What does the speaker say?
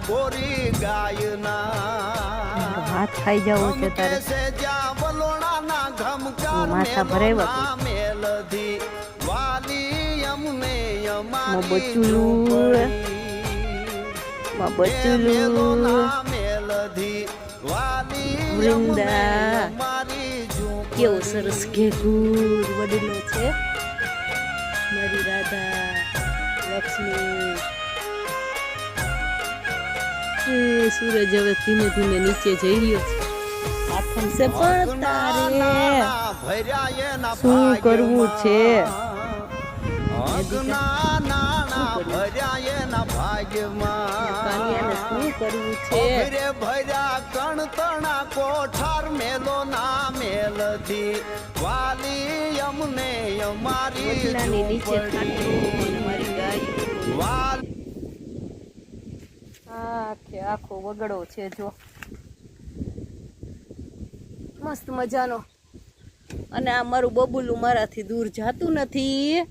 ગોરી ગાયના હાથ ખાઈ જવો છે તારે વલોણાના ઘમકાર માથા ભરાવ્યા મેલધી વાલી અમને માં બચુલું માં બચુલું મેલધી વાલી વૃંદા કેવો સરસ ઘેઘૂર વડીલો છે મારી રાધા લક્ષ્મી સૂરજ હવે ધીમે ધીમે નીચે જઈ રહ્યો છે આથમ સે પણ તારે શું કરવું છે કાનિયાને શું કરવું છે ભર્યા કણતણા કોઠાર મેલો ના મેલથી વાલી અમને અમારી વડલાની નીચે ખાટલું મારી ગાય આખો વગડો છે જો મસ્ત મજાનો અને આ મારું બબુલું મારાથી દૂર જાતું નથી